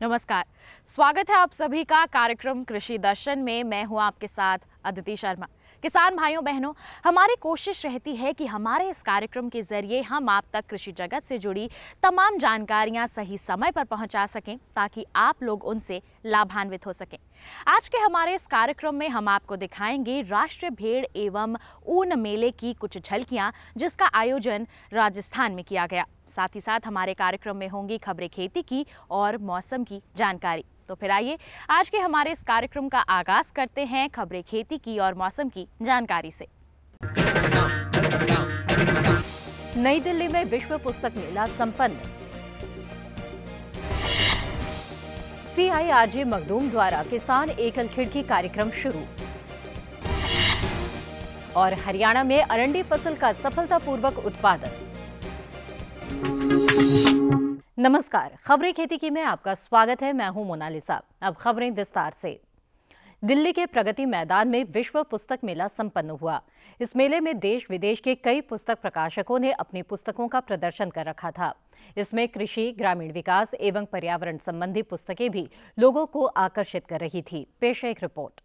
नमस्कार, स्वागत है आप सभी का कार्यक्रम कृषि दर्शन में। मैं हूं आपके साथ अदिति शर्मा। किसान भाइयों बहनों, हमारी कोशिश रहती है कि हमारे इस कार्यक्रम के जरिए हम आप तक कृषि जगत से जुड़ी तमाम जानकारियां सही समय पर पहुंचा सकें ताकि आप लोग उनसे लाभान्वित हो सकें। आज के हमारे इस कार्यक्रम में हम आपको दिखाएंगे राष्ट्रीय भेड़ एवं ऊन मेले की कुछ झलकियां, जिसका आयोजन राजस्थान में किया गया। साथ ही साथ हमारे कार्यक्रम में होंगी खबरें खेती की और मौसम की जानकारी। तो फिर आइए आज के हमारे इस कार्यक्रम का आगाज करते हैं खबरें खेती की और मौसम की जानकारी से। नई दिल्ली में विश्व पुस्तक मेला संपन्न। CIRJ मखदूम द्वारा किसान एकल खिड़की कार्यक्रम शुरू। और हरियाणा में अरंडी फसल का सफलतापूर्वक उत्पादन। नमस्कार, खबरें खेती की में आपका स्वागत है। मैं हूं मोनालिसा। अब खबरें विस्तार से। दिल्ली के प्रगति मैदान में विश्व पुस्तक मेला संपन्न हुआ। इस मेले में देश विदेश के कई पुस्तक प्रकाशकों ने अपनी पुस्तकों का प्रदर्शन कर रखा था। इसमें कृषि, ग्रामीण विकास एवं पर्यावरण संबंधी पुस्तकें भी लोगों को आकर्षित कर रही थी। पेश है एक रिपोर्ट।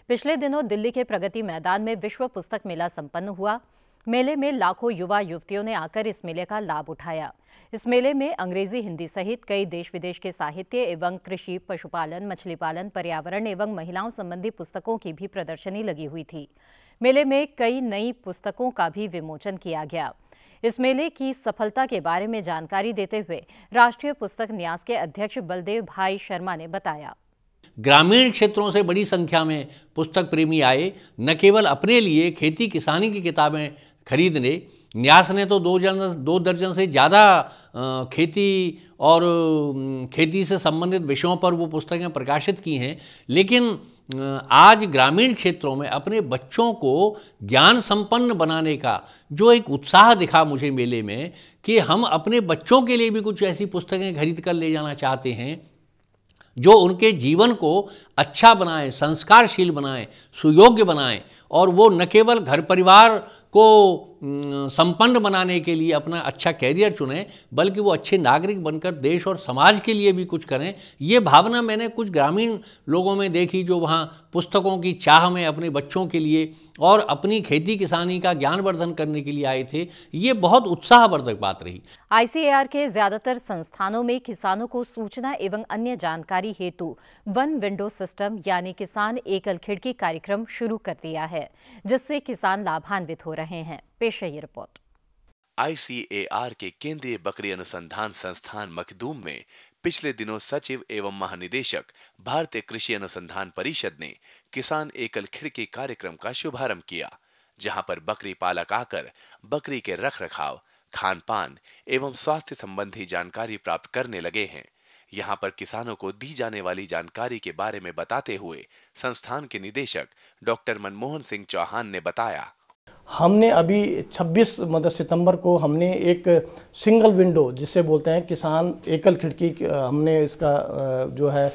पिछले दिनों दिल्ली के प्रगति मैदान में विश्व पुस्तक मेला संपन्न हुआ। मेले में लाखों युवा युवतियों ने आकर इस मेले का लाभ उठाया। इस मेले में अंग्रेजी, हिंदी सहित कई देश विदेश के साहित्य एवं कृषि, पशुपालन, मछली पालन, पर्यावरण एवं महिलाओं संबंधी पुस्तकों की भी प्रदर्शनी लगी हुई थी। मेले में कई नई पुस्तकों का भी विमोचन किया गया। इस मेले की सफलता के बारे में जानकारी देते हुए राष्ट्रीय पुस्तक न्यास के अध्यक्ष बलदेव भाई शर्मा ने बताया। ग्रामीण क्षेत्रों से बड़ी संख्या में पुस्तक प्रेमी आए, न केवल अपने लिए खेती किसानी की किताबें खरीदने। न्यास ने तो दो दर्जन से ज़्यादा खेती और खेती से संबंधित विषयों पर वो पुस्तकें प्रकाशित की हैं। लेकिन आज ग्रामीण क्षेत्रों में अपने बच्चों को ज्ञान संपन्न बनाने का जो एक उत्साह दिखा मुझे मेले में, कि हम अपने बच्चों के लिए भी कुछ ऐसी पुस्तकें खरीद कर ले जाना चाहते हैं जो उनके जीवन को अच्छा बनाएं, संस्कारशील बनाएं, सुयोग्य बनाएं, और वो न केवल घर परिवार को संपन्न बनाने के लिए अपना अच्छा कैरियर चुनें, बल्कि वो अच्छे नागरिक बनकर देश और समाज के लिए भी कुछ करें। ये भावना मैंने कुछ ग्रामीण लोगों में देखी जो वहाँ पुस्तकों की चाह में अपने बच्चों के लिए और अपनी खेती किसानी का ज्ञानवर्धन करने के लिए आए थे। ये बहुत उत्साहवर्धक बात रही। ICAR के ज्यादातर संस्थानों में किसानों को सूचना एवं अन्य जानकारी हेतु वन विंडो सिस्टम यानी किसान एकल खिड़की कार्यक्रम शुरू कर दिया है, जिससे किसान लाभान्वित हो रहे हैं। पेश है ये रिपोर्ट। ICAR के केंद्रीय बकरी अनुसंधान संस्थान मखदूम में पिछले दिनों सचिव एवं महानिदेशक भारतीय कृषि अनुसंधान परिषद ने किसान एकल खिड़की कार्यक्रम का शुभारंभ किया, जहां पर बकरी पालक आकर बकरी के रखरखाव, खान पान एवं स्वास्थ्य संबंधी जानकारी प्राप्त करने लगे हैं। यहां पर किसानों को दी जाने वाली जानकारी के बारे में बताते हुए संस्थान के निदेशक डॉक्टर मनमोहन सिंह चौहान ने बताया, हमने अभी 26 सितंबर को हमने एक सिंगल विंडो जिसे बोलते हैं किसान एकल खिड़की, हमने इसका जो है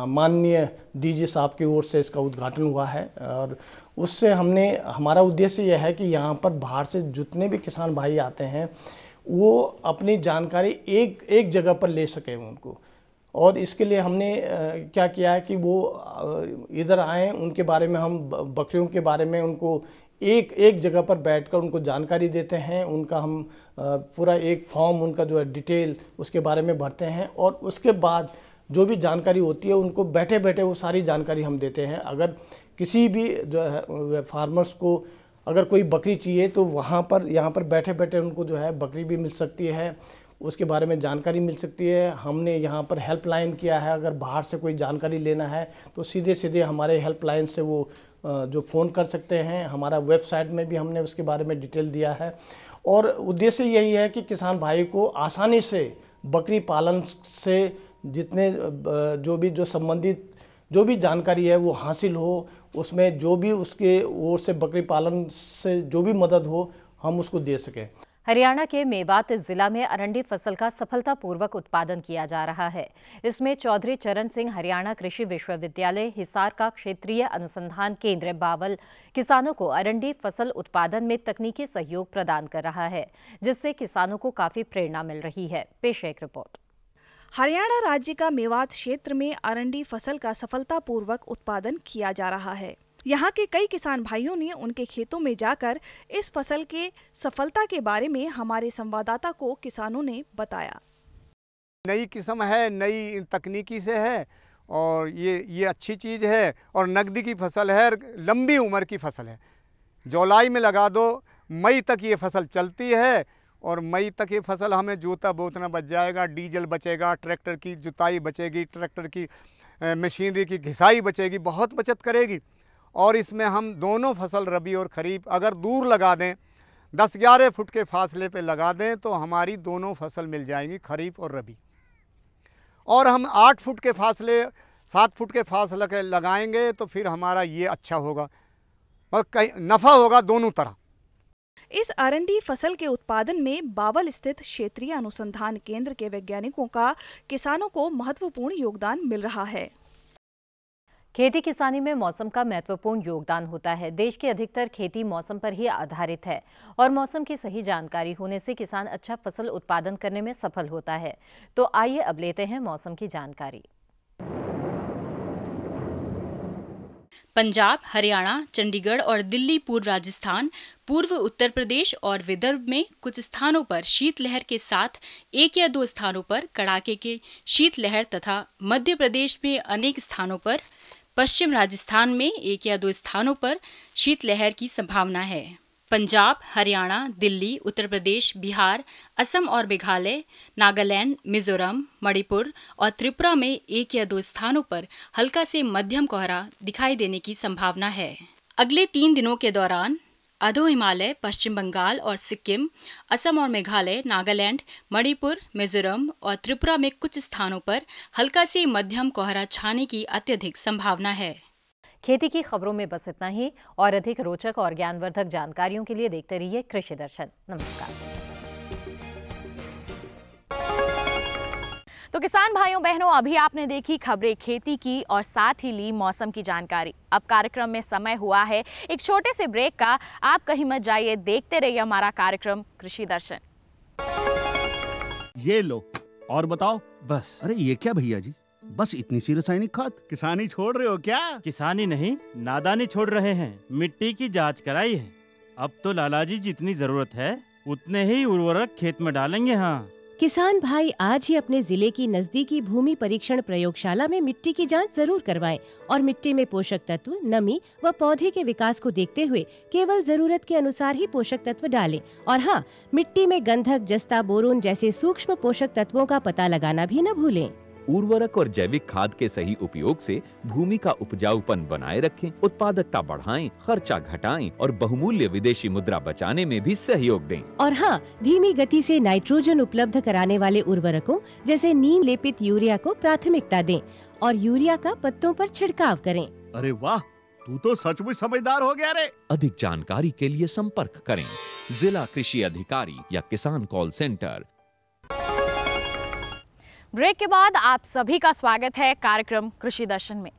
माननीय DG साहब की ओर से इसका उद्घाटन हुआ है। और उससे हमारा उद्देश्य यह है कि यहाँ पर बाहर से जितने भी किसान भाई आते हैं वो अपनी जानकारी एक जगह पर ले सकें उनको। और इसके लिए हमने क्या किया है कि वो इधर आएँ, उनके बारे में हम बकरियों के बारे में उनको एक जगह पर बैठकर उनको जानकारी देते हैं। उनका हम पूरा एक फॉर्म उनका जो है डिटेल उसके बारे में भरते हैं, और उसके बाद जो भी जानकारी होती है उनको बैठे बैठे वो सारी जानकारी हम देते हैं। अगर किसी भी जो है फार्मर्स को अगर कोई बकरी चाहिए तो यहाँ पर बैठे बैठे उनको जो है बकरी भी मिल सकती है, उसके बारे में जानकारी मिल सकती है। हमने यहाँ पर हेल्पलाइन किया है, अगर बाहर से कोई जानकारी लेना है तो सीधे सीधे हमारे हेल्पलाइन से वो जो फ़ोन कर सकते हैं। हमारा वेबसाइट में भी हमने उसके बारे में डिटेल दिया है और उद्देश्य यही है कि किसान भाई को आसानी से बकरी पालन से जितने जो संबंधित जो भी जानकारी है वो हासिल हो, उसमें जो भी उसके ओर से बकरी पालन से जो भी मदद हो हम उसको दे सकें। हरियाणा के मेवात जिला में अरंडी फसल का सफलतापूर्वक उत्पादन किया जा रहा है। इसमें चौधरी चरण सिंह हरियाणा कृषि विश्वविद्यालय हिसार का क्षेत्रीय अनुसंधान केंद्र बावल किसानों को अरंडी फसल उत्पादन में तकनीकी सहयोग प्रदान कर रहा है, जिससे किसानों को काफी प्रेरणा मिल रही है। पेश है एक रिपोर्ट। हरियाणा राज्य का मेवात क्षेत्र में अरंडी फसल का सफलतापूर्वक उत्पादन किया जा रहा है। यहाँ के कई किसान भाइयों ने उनके खेतों में जाकर इस फसल के सफलता के बारे में हमारे संवाददाता को किसानों ने बताया। नई किस्म है, नई तकनीकी से है और ये अच्छी चीज़ है और नकदी की फसल है, लंबी उम्र की फसल है। जुलाई में लगा दो, मई तक ये फसल चलती है और मई तक ये फसल हमें जोता बोतना बच जाएगा, डीजल बचेगा, ट्रैक्टर की जुताई बचेगी, ट्रैक्टर की मशीनरी की घिसाई बचेगी, बहुत बचत करेगी। और इसमें हम दोनों फसल रबी और खरीफ अगर दूर लगा दें, 10-11 फुट के फासले पे लगा दें तो हमारी दोनों फसल मिल जाएंगी, खरीफ और रबी। और हम 8 फुट के फासले 7 फुट के फासले के लगाएंगे तो फिर हमारा ये अच्छा होगा और कहीं नफ़ा होगा दोनों तरह। इस अरंडी फसल के उत्पादन में बावल स्थित क्षेत्रीय अनुसंधान केंद्र के वैज्ञानिकों का किसानों को महत्वपूर्ण योगदान मिल रहा है। खेती किसानी में मौसम का महत्वपूर्ण योगदान होता है। देश की अधिकतर खेती मौसम पर ही आधारित है और मौसम की सही जानकारी होने से किसान अच्छा फसल उत्पादन करने में सफल होता है। तो आइए अब लेते हैं मौसम की जानकारी। पंजाब, हरियाणा, चंडीगढ़ और दिल्ली, पूर्व राजस्थान, पूर्व उत्तर प्रदेश और विदर्भ में कुछ स्थानों पर शीतलहर के साथ 1 या 2 स्थानों पर कड़ाके की शीतलहर तथा मध्य प्रदेश में अनेक स्थानों पर, पश्चिम राजस्थान में 1 या 2 स्थानों पर शीतलहर की संभावना है। पंजाब, हरियाणा, दिल्ली, उत्तर प्रदेश, बिहार, असम और मेघालय, नागालैंड, मिजोरम, मणिपुर और त्रिपुरा में 1 या 2 स्थानों पर हल्का से मध्यम कोहरा दिखाई देने की संभावना है। अगले 3 दिनों के दौरान अधो हिमालय, पश्चिम बंगाल और सिक्किम, असम और मेघालय, नागालैंड, मणिपुर, मिजोरम और त्रिपुरा में कुछ स्थानों पर हल्का से मध्यम कोहरा छाने की अत्यधिक संभावना है। खेती की खबरों में बस इतना ही और अधिक रोचक और ज्ञानवर्धक जानकारियों के लिए देखते रहिए कृषि दर्शन। नमस्कार। तो किसान भाइयों बहनों, अभी आपने देखी खबरें खेती की और साथ ही ली मौसम की जानकारी। अब कार्यक्रम में समय हुआ है एक छोटे से ब्रेक का। आप कहीं मत जाइए, देखते रहिए हमारा कार्यक्रम कृषि दर्शन। ये लो और बताओ। बस। अरे ये क्या भैया जी, बस इतनी सी रासायनिक खाद? किसानी छोड़ रहे हो क्या? किसानी नहीं, नादानी छोड़ रहे हैं। मिट्टी की जांच कराई है। अब तो लालाजी जितनी जरूरत है उतने ही उर्वरक खेत में डालेंगे। हाँ, किसान भाई आज ही अपने जिले की नजदीकी भूमि परीक्षण प्रयोगशाला में मिट्टी की जांच जरूर करवाएं और मिट्टी में पोषक तत्व, नमी व पौधे के विकास को देखते हुए केवल जरूरत के अनुसार ही पोषक तत्व डालें। और हाँ, मिट्टी में गंधक, जस्ता, बोरोन जैसे सूक्ष्म पोषक तत्वों का पता लगाना भी न भूलें। उर्वरक और जैविक खाद के सही उपयोग से भूमि का उपजाऊपन बनाए रखें, उत्पादकता बढ़ाएं, खर्चा घटाएं और बहुमूल्य विदेशी मुद्रा बचाने में भी सहयोग दें। और हाँ, धीमी गति से नाइट्रोजन उपलब्ध कराने वाले उर्वरकों जैसे नीम लेपित यूरिया को प्राथमिकता दें और यूरिया का पत्तों पर छिड़काव करें। अरे वाह, तू तो सचमुच समझदार हो गया रे। अधिक जानकारी के लिए संपर्क करें जिला कृषि अधिकारी या किसान कॉल सेंटर। ब्रेक के बाद आप सभी का स्वागत है कार्यक्रम कृषि दर्शन में।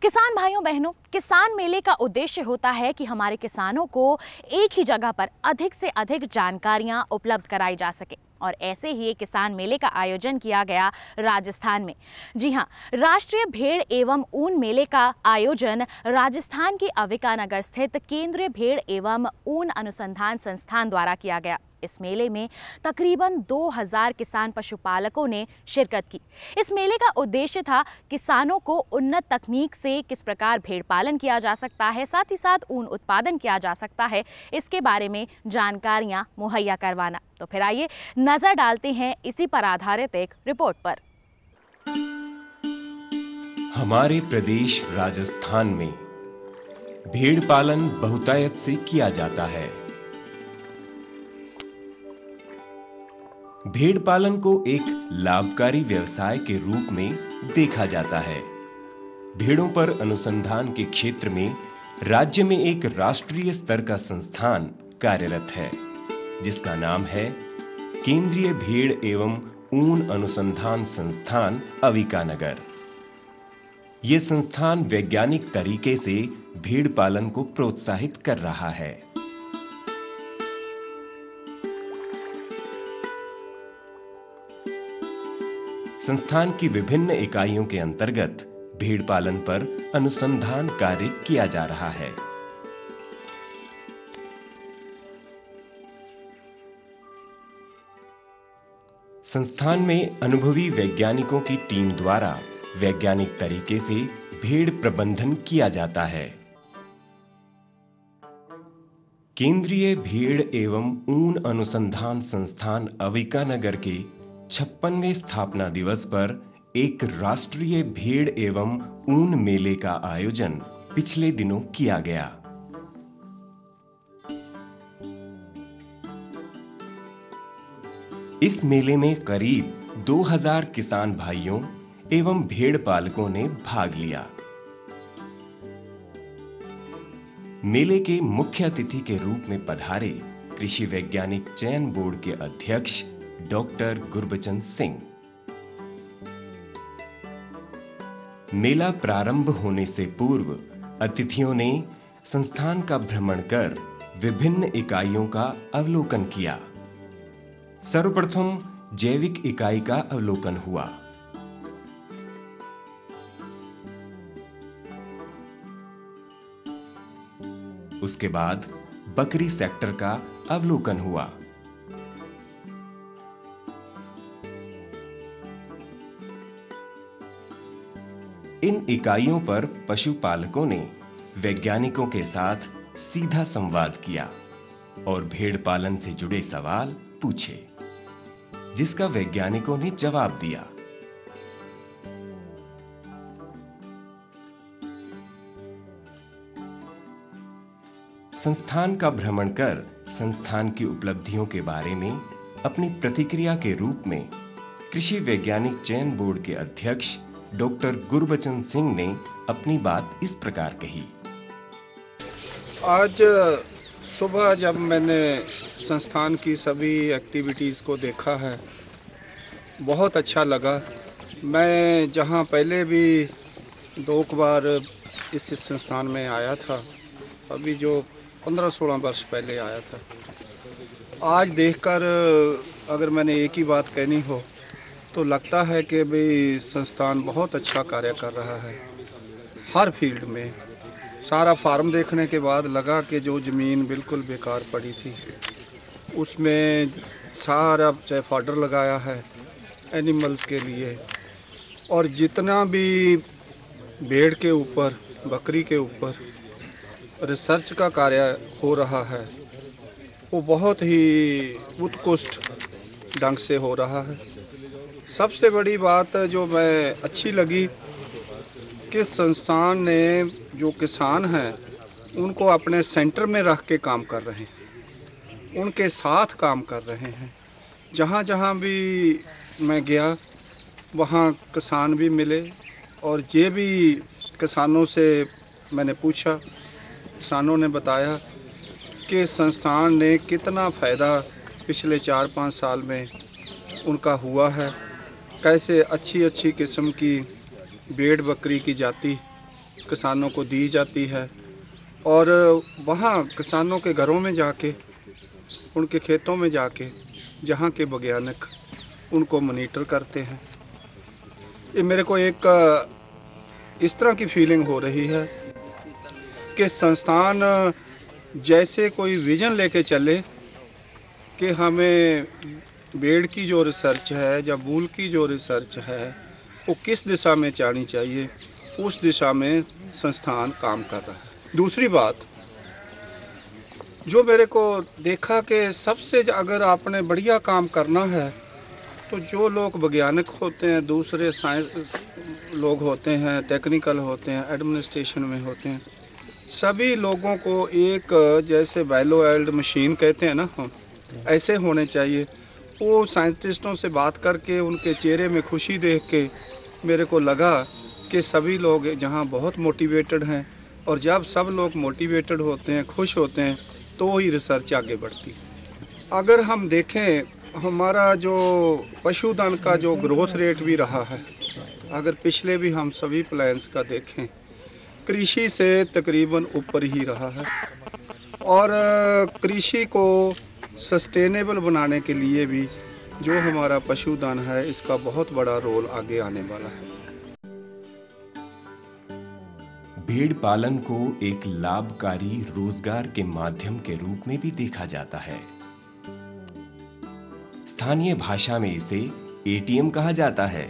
किसान भाइयों बहनों, किसान मेले का उद्देश्य होता है कि हमारे किसानों को एक ही जगह पर अधिक से अधिक जानकारियां उपलब्ध कराई जा सके और ऐसे ही एक किसान मेले का आयोजन किया गया राजस्थान में। जी हां, राष्ट्रीय भेड़ एवं ऊन मेले का आयोजन राजस्थान के अविकानगर स्थित केंद्रीय भेड़ एवं ऊन अनुसंधान संस्थान द्वारा किया गया। इस मेले में तकरीबन 2000 किसान पशुपालकों ने शिरकत की। इस मेले का उद्देश्य था किसानों को उन्नत तकनीक से किस प्रकार भेड़ पालन किया जा सकता है, साथ ही साथ ऊन उत्पादन किया जा सकता है, इसके बारे में जानकारियां मुहैया करवाना। तो फिर आइए नजर डालते हैं इसी पर आधारित एक रिपोर्ट पर। हमारे प्रदेश राजस्थान में भेड़ पालन बहुतायत से किया जाता है। भेड़ पालन को एक लाभकारी व्यवसाय के रूप में देखा जाता है। भेड़ों पर अनुसंधान के क्षेत्र में राज्य में एक राष्ट्रीय स्तर का संस्थान कार्यरत है, जिसका नाम है केंद्रीय भेड़ एवं ऊन अनुसंधान संस्थान अविकानगर। यह संस्थान वैज्ञानिक तरीके से भेड़ पालन को प्रोत्साहित कर रहा है। संस्थान की विभिन्न इकाइयों के अंतर्गत भेड़ पालन पर अनुसंधान कार्य किया जा रहा है। संस्थान में अनुभवी वैज्ञानिकों की टीम द्वारा वैज्ञानिक तरीके से भेड़ प्रबंधन किया जाता है। केंद्रीय भेड़ एवं ऊन अनुसंधान संस्थान अविकानगर के 56वें स्थापना दिवस पर एक राष्ट्रीय भेड़ एवं ऊन मेले का आयोजन पिछले दिनों किया गया। इस मेले में करीब 2000 किसान भाइयों एवं भेड़ पालकों ने भाग लिया। मेले के मुख्य अतिथि के रूप में पधारे कृषि वैज्ञानिक चयन बोर्ड के अध्यक्ष डॉक्टर गुरबचन सिंह। मेला प्रारंभ होने से पूर्व अतिथियों ने संस्थान का भ्रमण कर विभिन्न इकाइयों का अवलोकन किया। सर्वप्रथम जैविक इकाई का अवलोकन हुआ। उसके बाद बकरी सेक्टर का अवलोकन हुआ। इन इकाइयों पर पशुपालकों ने वैज्ञानिकों के साथ सीधा संवाद किया और भेड़ पालन से जुड़े सवाल पूछे, जिसका वैज्ञानिकों ने जवाब दिया। संस्थान का भ्रमण कर संस्थान की उपलब्धियों के बारे में अपनी प्रतिक्रिया के रूप में कृषि वैज्ञानिक चयन बोर्ड के अध्यक्ष डॉक्टर गुरबचन सिंह ने अपनी बात इस प्रकार कही। आज सुबह जब मैंने संस्थान की सभी एक्टिविटीज़ को देखा है, बहुत अच्छा लगा। मैं जहां पहले भी 2 बार इस संस्थान में आया था, अभी जो 15-16 वर्ष पहले आया था, आज देखकर अगर मैंने एक ही बात कहनी हो तो लगता है कि भाई संस्थान बहुत अच्छा कार्य कर रहा है। हर फील्ड में सारा फार्म देखने के बाद लगा कि जो ज़मीन बिल्कुल बेकार पड़ी थी उसमें सारा चाहे फॉडर लगाया है एनिमल्स के लिए, और जितना भी भेड़ के ऊपर, बकरी के ऊपर रिसर्च का कार्य हो रहा है वो बहुत ही उत्कृष्ट ढंग से हो रहा है। सबसे बड़ी बात जो मैं अच्छी लगी कि संस्थान ने जो किसान हैं उनको अपने सेंटर में रख के काम कर रहे हैं, उनके साथ काम कर रहे हैं। जहाँ जहाँ भी मैं गया वहाँ किसान भी मिले, और ये भी किसानों से मैंने पूछा, किसानों ने बताया कि संस्थान ने कितना फ़ायदा पिछले 4-5 साल में उनका हुआ है, कैसे अच्छी अच्छी किस्म की भेड़ बकरी की जाति किसानों को दी जाती है, और वहाँ किसानों के घरों में जाके, उनके खेतों में जाके जहाँ के वैज्ञानिक उनको मॉनिटर करते हैं। ये मेरे को एक इस तरह की फीलिंग हो रही है कि संस्थान जैसे कोई विज़न लेके चले कि हमें भेड़ की जो रिसर्च है या वूल की जो रिसर्च है वो किस दिशा में जानी चाहिए, उस दिशा में संस्थान काम कर रहा है। दूसरी बात, जो मेरे को देखा कि सबसे अगर आपने बढ़िया काम करना है तो जो लोग वैज्ञानिक होते हैं, दूसरे साइंस लोग होते हैं, टेक्निकल होते हैं, एडमिनिस्ट्रेशन में होते हैं, सभी लोगों को एक जैसे वेल ऑयल्ड मशीन कहते हैं ना, ऐसे होने चाहिए। वो साइंटिस्टों से बात करके उनके चेहरे में खुशी देख के मेरे को लगा कि सभी लोग जहाँ बहुत मोटिवेटेड हैं, और जब सब लोग मोटिवेटेड होते हैं, खुश होते हैं, तो ही रिसर्च आगे बढ़ती है। अगर हम देखें हमारा जो पशुधन का जो ग्रोथ रेट भी रहा है, अगर पिछले भी हम सभी प्लान्स का देखें, कृषि से तकरीबन ऊपर ही रहा है। और कृषि को सस्टेनेबल बनाने के लिए भी जो हमारा पशुधन है, इसका बहुत बड़ा रोल आगे आने वाला है। भेड़ पालन को एक लाभकारी रोजगार के माध्यम के रूप में भी देखा जाता है। स्थानीय भाषा में इसे एटीएम कहा जाता है,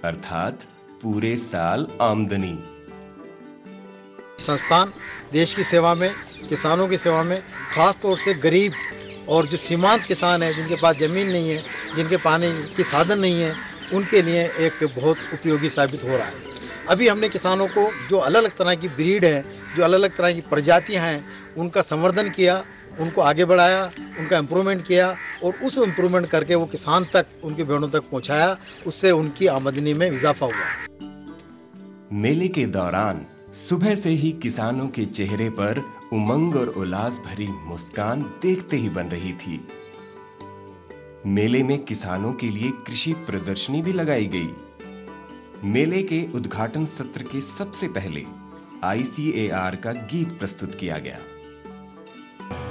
अर्थात पूरे साल आमदनी। संस्थान देश की सेवा में, किसानों की सेवा में, खास तौर से गरीब और जो सीमांत किसान हैं, जिनके पास ज़मीन नहीं है, जिनके पानी के साधन नहीं है, उनके लिए एक बहुत उपयोगी साबित हो रहा है। अभी हमने किसानों को जो अलग अलग तरह की ब्रीड है, जो अलग अलग तरह की प्रजातियां हैं, उनका संवर्धन किया, उनको आगे बढ़ाया, उनका इम्प्रूवमेंट किया, और उस इम्प्रूवमेंट करके वो किसान तक, उनके भेड़ों तक पहुंचाया। उससे उनकी आमदनी में इजाफा हुआ। मेले के दौरान सुबह से ही किसानों के चेहरे पर उमंग और उल्लास भरी मुस्कान देखते ही बन रही थी। मेले में किसानों के लिए कृषि प्रदर्शनी भी लगाई गई। मेले के उद्घाटन सत्र के सबसे पहले ICAR का गीत प्रस्तुत किया गया।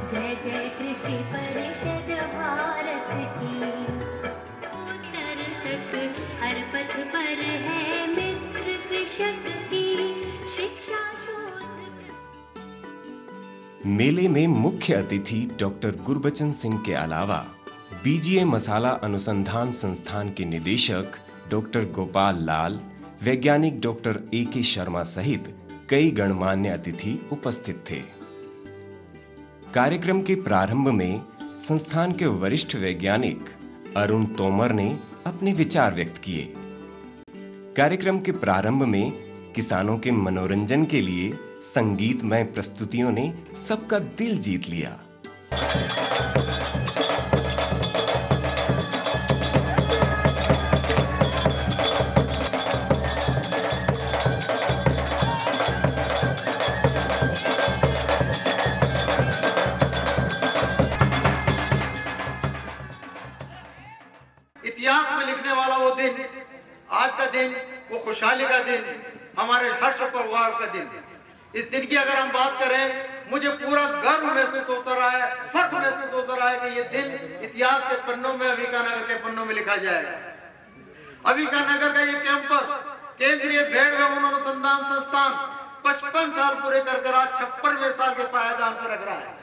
जय जय कृषि परिषद भारत की, उत्तर तक हर पथ पर है मित्र कृषक की शिक्षा शोध। मेले में मुख्य अतिथि डॉक्टर गुरबचन सिंह के अलावा BGA मसाला अनुसंधान संस्थान के निदेशक डॉक्टर गोपाल लाल, वैज्ञानिक डॉक्टर AK शर्मा सहित कई गणमान्य अतिथि उपस्थित थे। कार्यक्रम के प्रारंभ में संस्थान के वरिष्ठ वैज्ञानिक अरुण तोमर ने अपने विचार व्यक्त किए। कार्यक्रम के प्रारंभ में किसानों के मनोरंजन के लिए संगीतमय प्रस्तुतियों ने सबका दिल जीत लिया। इतिहास में लिखने वाला वो दिन, आज का दिन, वो खुशहाली का दिन, हमारे हर्ष परिवार का दिन। इस दिन की अगर हम बात करें, मुझे पूरा गर्व महसूस होता रहा है, फख्र महसूस होता रहा है कि ये दिन इतिहास के पन्नों में, अभिकानगर के पन्नों में लिखा जाएगा। अभिकानगर का ये कैंपस केंद्रीय भेड़ एवं अनुसंधान संस्थान 55 साल पूरे कर आज 56वें साल के पायदान पर रख रहा है।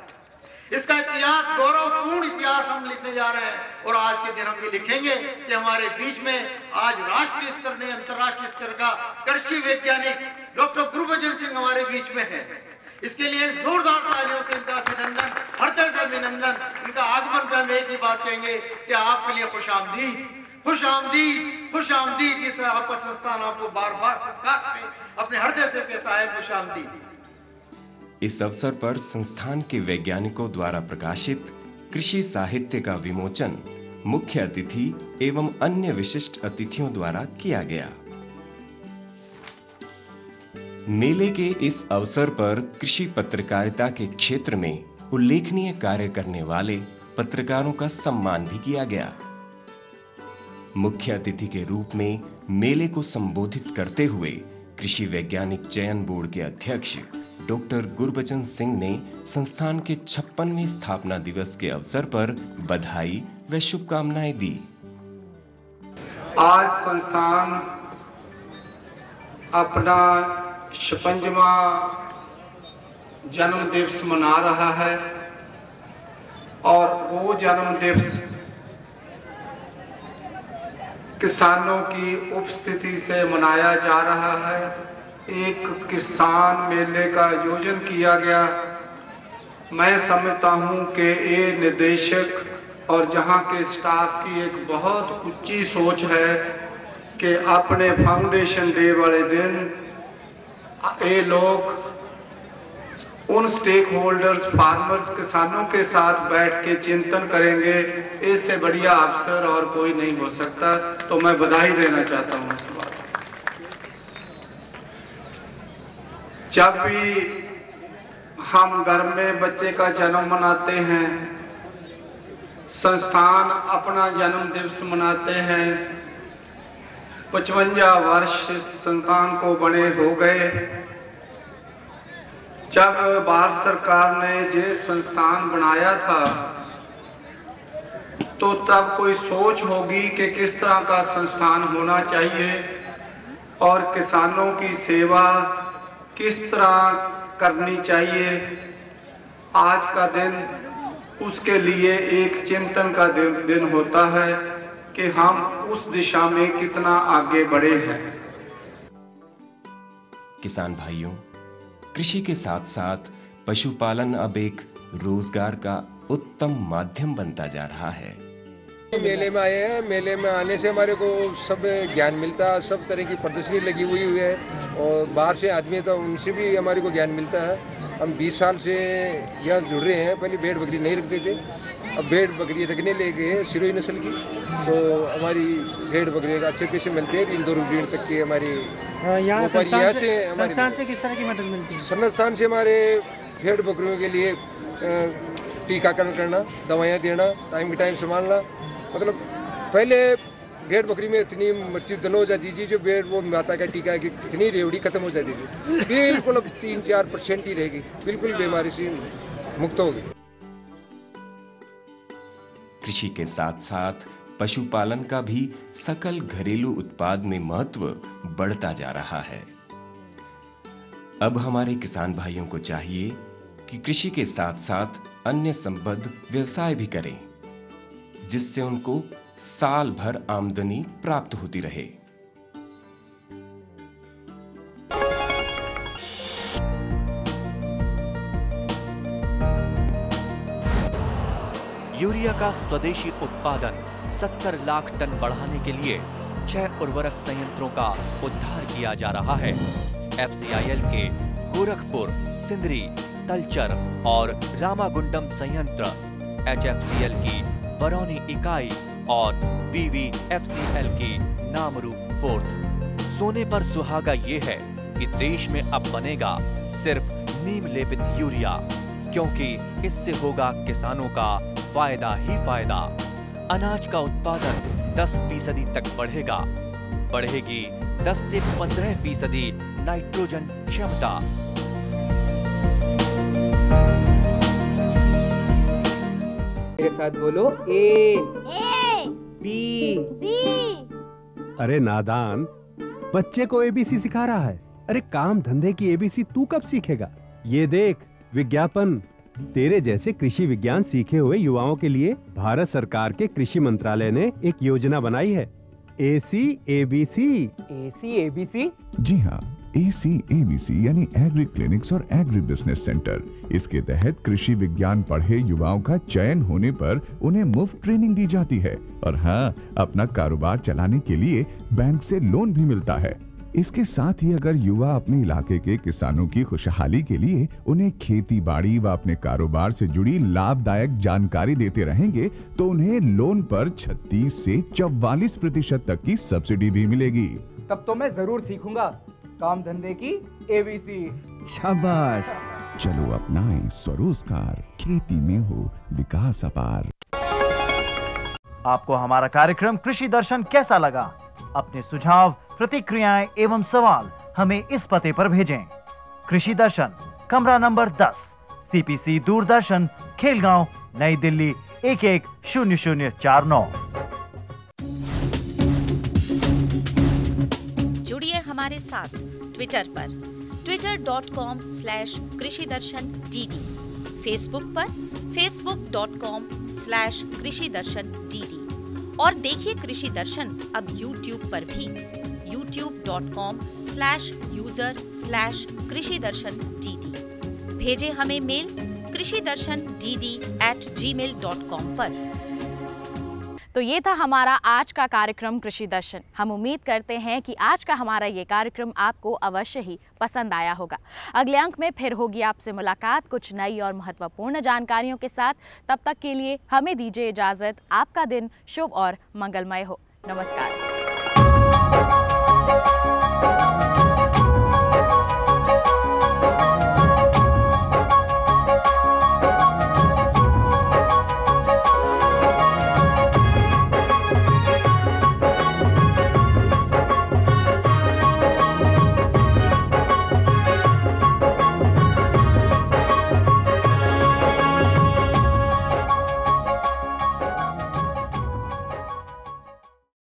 इसका इतिहास, गौरवपूर्ण इतिहास हम लिखने जा रहे हैं, और आज के दिन हम ये लिखेंगे कि हमारे बीच में आज राष्ट्रीय स्तर ने अंतर्राष्ट्रीय स्तर का कृषि वैज्ञानिक डॉक्टर गुरबचन सिंह हमारे बीच में है। इसके लिए जोरदार तालियों से इनका अभिनंदन, हृदय से अभिनंदन। इनका आगमन पे हम एक ही बात कहेंगे कि आपके लिए खुश आमदीद, खुश आमदीद, खुश आमदीद। इस आपका संस्थान आपको बार बार सत्कार से, अपने हृदय से कहता है खुश आमदीद। इस अवसर पर संस्थान के वैज्ञानिकों द्वारा प्रकाशित कृषि साहित्य का विमोचन मुख्य अतिथि एवं अन्य विशिष्ट अतिथियों द्वारा किया गया। मेले के इस अवसर पर कृषि पत्रकारिता के क्षेत्र में उल्लेखनीय कार्य करने वाले पत्रकारों का सम्मान भी किया गया। मुख्य अतिथि के रूप में मेले को संबोधित करते हुए कृषि वैज्ञानिक चयन बोर्ड के अध्यक्ष डॉक्टर गुरबचन सिंह ने संस्थान के 56वें स्थापना दिवस के अवसर पर बधाई व शुभकामनाएं दी। आज संस्थान अपना 56वां जन्म दिवस मना रहा है, और वो जन्म दिवस किसानों की उपस्थिति से मनाया जा रहा है। एक किसान मेले का आयोजन किया गया, मैं समझता हूं कि ये निदेशक और जहां के स्टाफ की एक बहुत ऊंची सोच है कि अपने फाउंडेशन डे वाले दिन ये लोग उन स्टेक होल्डर्स, फार्मर्स, किसानों के साथ बैठ के चिंतन करेंगे। इससे बढ़िया अवसर और कोई नहीं हो सकता। तो मैं बधाई देना चाहता हूँ इस बात। जब भी हम घर में बच्चे का जन्म मनाते हैं, संस्थान अपना जन्म दिवस मनाते हैं, 55 वर्ष इस संस्थान को बने हो गए। जब भारत सरकार ने ये संस्थान बनाया था तो तब कोई सोच होगी कि किस तरह का संस्थान होना चाहिए और किसानों की सेवा किस तरह करनी चाहिए। आज का दिन उसके लिए एक चिंतन का दिन होता है कि हम उस दिशा में कितना आगे बढ़े हैं। किसान भाइयों, कृषि के साथ साथ पशुपालन अब एक रोजगार का उत्तम माध्यम बनता जा रहा है। मेले में आए हैं। मेले में आने से हमारे को सब ज्ञान मिलता है। सब तरह की प्रदर्शनी लगी हुई है और बाहर से आदमी तो उनसे भी हमारे को ज्ञान मिलता है। हम 20 साल से यहाँ जुड़ रहे हैं। पहले भेड़ बकरी नहीं रखते थे, अब भेड़ बकरी रखने लगे हैं सिरोही नस्ल की। तो हमारी भेड़ बकरी का अच्छे पैसे मिलते हैं। 3-2 रुपये तक की हमारी यहाँ से संस्थान से किस तरह की मदद मिलती है? संस्थान से हमारे भेड़ बकरियों के लिए टीकाकरण करना, दवाइयाँ देना, टाइम के टाइम संभालना। मतलब पहले भेड़ बकरी में इतनी मृत्यु दल हो जाती थी, जो भेड़ वो माता का टीका की कितनी रेवड़ी खत्म हो जाती थी, बिल्कुल अब 3-4% ही रहेगी, बिल्कुल बीमारी से मुक्त होगी। कृषि के साथ साथ पशुपालन का भी सकल घरेलू उत्पाद में महत्व बढ़ता जा रहा है। अब हमारे किसान भाइयों को चाहिए कि कृषि के साथ साथ अन्य संबद्ध व्यवसाय भी करें, जिससे उनको साल भर आमदनी प्राप्त होती रहे। यूरिया का स्वदेशी उत्पादन 70 लाख टन बढ़ाने के लिए 6 उर्वरक संयंत्रों का उद्धार किया जा रहा है। FCIL के गोरखपुर, सिंदरी, तलचर और रामागुंडम संयंत्र, HFCL की बरौनी इकाई और BVFCL की नामरू फोर्थ। सोने पर सुहागा ये है कि देश में अब बनेगा सिर्फ नीम लेपित यूरिया, क्योंकि इससे होगा किसानों का फायदा ही फायदा। अनाज का उत्पादन 10% तक बढ़ेगा। बढ़ेगी 10 से 15% नाइट्रोजन क्षमता। मेरे साथ बोलो ए बी। अरे नादान, बच्चे को एबीसी सिखा रहा है। अरे काम धंधे की एबीसी तू कब सीखेगा? ये देख विज्ञापन। तेरे जैसे कृषि विज्ञान सीखे हुए युवाओं के लिए भारत सरकार के कृषि मंत्रालय ने एक योजना बनाई है, ACABC। ACABC? जी हाँ, ACABC यानी एग्री क्लिनिक्स और एग्री बिजनेस सेंटर। इसके तहत कृषि विज्ञान पढ़े युवाओं का चयन होने पर उन्हें मुफ्त ट्रेनिंग दी जाती है और हाँ, अपना कारोबार चलाने के लिए बैंक से लोन भी मिलता है। इसके साथ ही अगर युवा अपने इलाके के किसानों की खुशहाली के लिए उन्हें खेती बाड़ी व अपने कारोबार से जुड़ी लाभदायक जानकारी देते रहेंगे तो उन्हें लोन पर 36 से 44% तक की सब्सिडी भी मिलेगी। तब तो मैं जरूर सीखूंगा काम धंधे की ABC। शाबाश, चलो अपनाएं स्वरोजगार, खेती में हो विकास अपार। आपको हमारा कार्यक्रम कृषि दर्शन कैसा लगा? अपने सुझाव, प्रतिक्रियाएं एवं सवाल हमें इस पते पर भेजें। कृषि दर्शन, कमरा नंबर 10, CPC दूरदर्शन, खेलगांव, नई दिल्ली 110049। जुड़िए हमारे साथ ट्विटर पर twitter.com/कृषिदर्शन-dd, फेसबुक पर facebook.com/कृषिदर्शन-dd और देखिए कृषि दर्शन अब YouTube पर भी youtube.com/user/कृषिदर्शन-dd। भेजें हमें मेल krishidarshan@gmail.com पर। तो ये था हमारा आज का कार्यक्रम कृषि दर्शन। हम उम्मीद करते हैं कि आज का हमारा ये कार्यक्रम आपको अवश्य ही पसंद आया होगा। अगले अंक में फिर होगी आपसे मुलाकात कुछ नई और महत्वपूर्ण जानकारियों के साथ। तब तक के लिए हमें दीजिए इजाजत। आपका दिन शुभ और मंगलमय हो। नमस्कार।